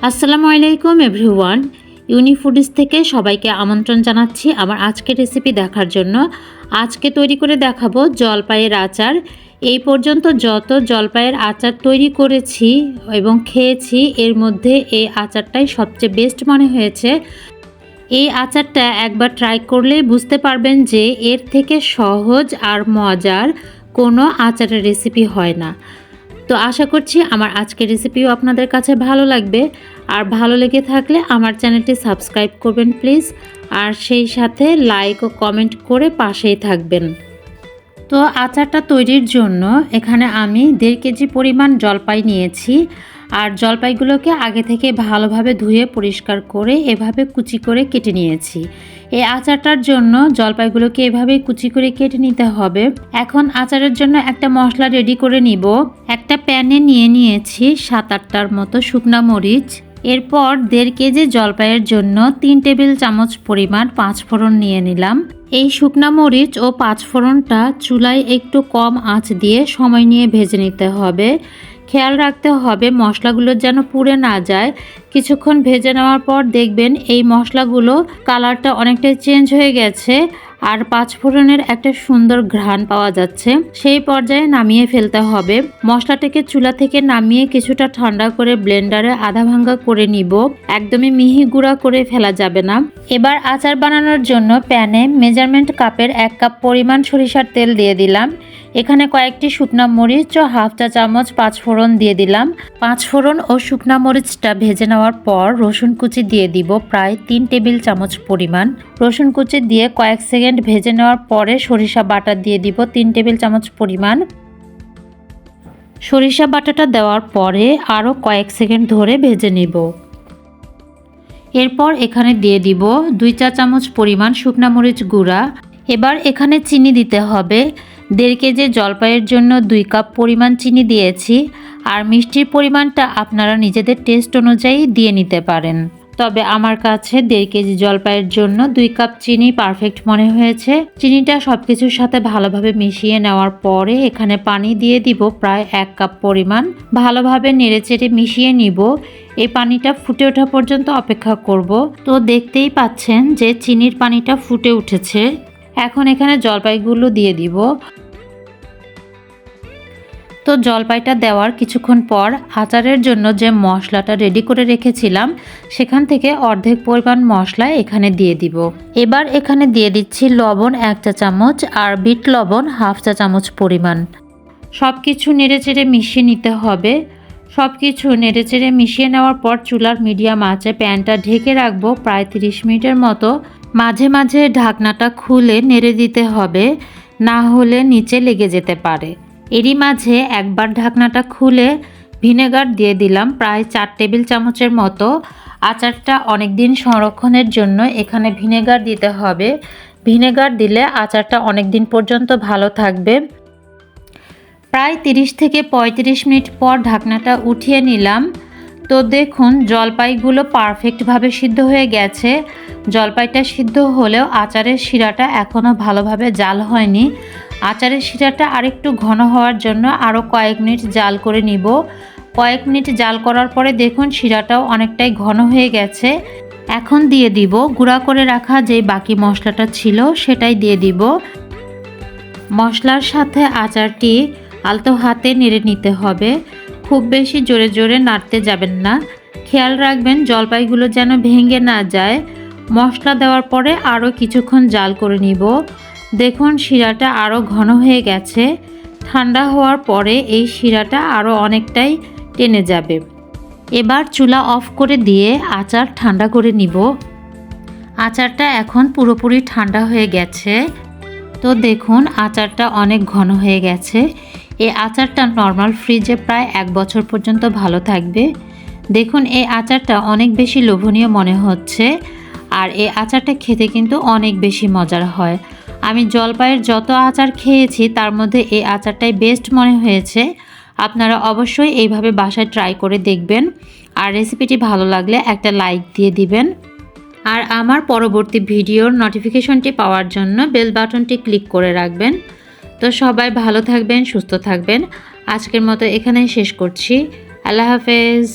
আসসালামু আলাইকুম এভরিওয়ান। ইউনিফুডিস থেকে সবাইকে আমন্ত্রণ জানাচ্ছি আমার আজকের রেসিপি দেখার জন্য। আজকে তৈরি করে দেখাবো জলপাইয়ের আচার। এই পর্যন্ত যত জলপাইয়ের আচার তৈরি করেছি এবং খেয়েছি, এর মধ্যে এই আচারটাই সবচেয়ে বেস্ট মনে হয়েছে। এই আচারটা একবার ট্রাই করলেই বুঝতে পারবেন যে এর থেকে সহজ আর মজার কোনো আচারের রেসিপি হয় না। তো আশা করছি আমার আজকের রেসিপিও আপনাদের কাছে ভালো লাগবে। আর ভালো লেগে থাকলে আমার চ্যানেলটি সাবস্ক্রাইব করবেন প্লিজ, আর সেই সাথে লাইক ও কমেন্ট করে পাশেই থাকবেন। তো আচারটা তৈরির জন্য এখানে আমি 1.5 কেজি পরিমাণ জলপাই নিয়েছি। আর জলপাইগুলোকে আগে থেকে ভালোভাবে ধুয়ে পরিষ্কার করে এভাবে কুচি করে কেটে নিয়েছি। এই আচারটার জন্য জলপাইগুলোকে এভাবেই কুচি করে কেটে নিতে হবে। এখন আচারের জন্য একটা মশলা রেডি করে নিব। একটা প্যানে নিয়ে নিয়েছি 7-8টার মতো শুকনা মরিচ। এরপর 1.5 কেজি জলপাইয়ের জন্য 3 টেবিল চামচ পরিমাণ 5 ফোড়ন নিয়ে নিলাম। এই শুকনা মরিচ ও 5 ফোড়নটা চুলায় একটু কম আঁচ দিয়ে সময় নিয়ে ভেজে নিতে হবে। খেয়াল রাখতে হবে মশলাগুলো যেন পুড়ে না যায়। কিছুক্ষণ ভেজে নেওয়ার পর দেখবেন এই মশলাগুলো কালারটা অনেকটাই চেঞ্জ হয়ে গেছে আর 5 ফোড়নের একটা সুন্দর ঘ্রাণ পাওয়া যাচ্ছে। সেই পর্যায়ে নামিয়ে ফেলতে হবে। মশলাটাকে চুলা থেকে নামিয়ে কিছুটা ঠান্ডা করে ব্লেন্ডারে আধা ভাঙ্গা করে নিব। একদমই মিহি গুঁড়া করে ফেলা যাবে না। এবার আচার বানানোর জন্য প্যানে মেজারমেন্ট কাপের 1 কাপ পরিমাণ সরিষার তেল দিয়ে দিলাম। এখানে কয়েকটি শুকনা মরিচ ও হাফ চা চামচ 5 ফোড়ন দিয়ে দিলাম। 5 ফোড়ন ও শুকনা মরিচটা ভেজে নেওয়ার পর রসুন কুচি দিয়ে দিব প্রায় 3 টেবিল চামচ পরিমাণ। রসুন কুচি দিয়ে কয়েক সেকেন্ড ভেজে নেওয়ার পরে সরিষা বাটা দিয়ে দিব 3 টেবিল চামচ পরিমাণ। সরিষা বাটাটা দেওয়ার পরে আরও কয়েক সেকেন্ড ধরে ভেজে নিব। এরপর এখানে দিয়ে দিব 2 চা চামচ পরিমাণ শুকনা মরিচ গুঁড়া। এবার এখানে চিনি দিতে হবে। 1.5 কেজি জলপাইয়ের জন্য 2 কাপ পরিমাণ চিনি দিয়েছি। আর মিষ্টির পরিমাণটা আপনারা নিজেদের টেস্ট অনুযায়ী দিয়ে নিতে পারেন। তবে আমার কাছে 1.5 কেজি জলপাইয়ের জন্য 2 কাপ চিনি পারফেক্ট মনে হয়েছে। চিনিটা সব কিছুর সাথে ভালোভাবে মিশিয়ে নেওয়ার পরে এখানে পানি দিয়ে দিব প্রায় 1 কাপ পরিমাণ। ভালোভাবে নেড়েচেড়ে মিশিয়ে নিব। এই পানিটা ফুটে ওঠা পর্যন্ত অপেক্ষা করব। তো দেখতেই পাচ্ছেন যে চিনির পানিটা ফুটে উঠেছে। এখন এখানে জলপাইগুলো দিয়ে দিব। তো জলপাইটা দেওয়ার কিছুক্ষণ পর আচারের জন্য যে মশলাটা রেডি করে রেখেছিলাম সেখান থেকে অর্ধেক পরিমাণ মশলা এখানে দিয়ে দিব। এবার এখানে দিয়ে দিচ্ছি লবণ 1 চা চামচ আর বিট লবণ হাফ চা চামচ পরিমাণ। সব কিছু নেড়েচেড়ে মিশিয়ে নিতে হবে। সব কিছু নেড়েচেড়ে মিশিয়ে নেওয়ার পর চুলার মিডিয়াম আঁচে প্যানটা ঢেকে রাখবো প্রায় 30 মিনিটের মতো। মাঝে মাঝে ঢাকনাটা খুলে নেড়ে দিতে হবে, না হলে নিচে লেগে যেতে পারে। এরই মাঝে একবার ঢাকনাটা খুলে ভিনেগার দিয়ে দিলাম প্রায় 4 টেবিল চামচের মতো। আচারটা অনেক দিন সংরক্ষণের জন্য এখানে ভিনেগার দিতে হবে। ভিনেগার দিলে আচারটা অনেক দিন পর্যন্ত ভালো থাকবে। প্রায় 30 থেকে 35 মিনিট পর ঢাকনাটা উঠিয়ে নিলাম। তো দেখুন জলপাইগুলো পারফেক্টভাবে সিদ্ধ হয়ে গেছে। জলপাইটা সিদ্ধ হলেও আচারের শিরাটা এখনও ভালোভাবে জাল হয়নি। আচারের শিরাটা আরেকটু ঘন হওয়ার জন্য আরও কয়েক মিনিট জাল করে নিব। কয়েক মিনিট জাল করার পরে দেখুন শিরাটাও অনেকটাই ঘন হয়ে গেছে। এখন দিয়ে দিব গুঁড়া করে রাখা যে বাকি মশলাটা ছিল সেটাই দিয়ে দিব। মশলার সাথে আচারটি আলতো হাতে নেড়ে নিতে হবে। খুব বেশি জোরে জোরে নাড়তে যাবেন না। খেয়াল রাখবেন জলপাইগুলো যেন ভেঙে না যায়। মশলা দেওয়ার পরে আরও কিছুক্ষণ জাল করে নিব। দেখুন শিরাটা আরও ঘন হয়ে গেছে। ঠান্ডা হওয়ার পরে এই শিরাটা আরও অনেকটাই টেনে যাবে। এবার চুলা অফ করে দিয়ে আচার ঠান্ডা করে নিব। আচারটা এখন পুরোপুরি ঠান্ডা হয়ে গেছে। তো দেখুন আচারটা অনেক ঘন হয়ে গেছে। এই আচারটা নর্মাল ফ্রিজে প্রায় 1 বছর পর্যন্ত ভালো থাকবে। দেখুন এই আচারটা অনেক বেশি লোভনীয় মনে হচ্ছে। আর এই আচারটা খেতে কিন্তু অনেক বেশি মজার হয়। আমি জলপাইয়ের যত আচার খেয়েছি তার মধ্যে এই আচারটাই বেস্ট মনে হয়েছে। আপনারা অবশ্যই এইভাবে বাসায় ট্রাই করে দেখবেন। আর রেসিপিটি ভালো লাগলে একটা লাইক দিয়ে দিবেন। আর আমার পরবর্তী ভিডিওর নোটিফিকেশনটি পাওয়ার জন্য বেল বাটনটি ক্লিক করে রাখবেন। তো সবাই ভালো থাকবেন, সুস্থ থাকবেন। আজকের মতো এখানেই শেষ করছি। আল্লাহ হাফেজ।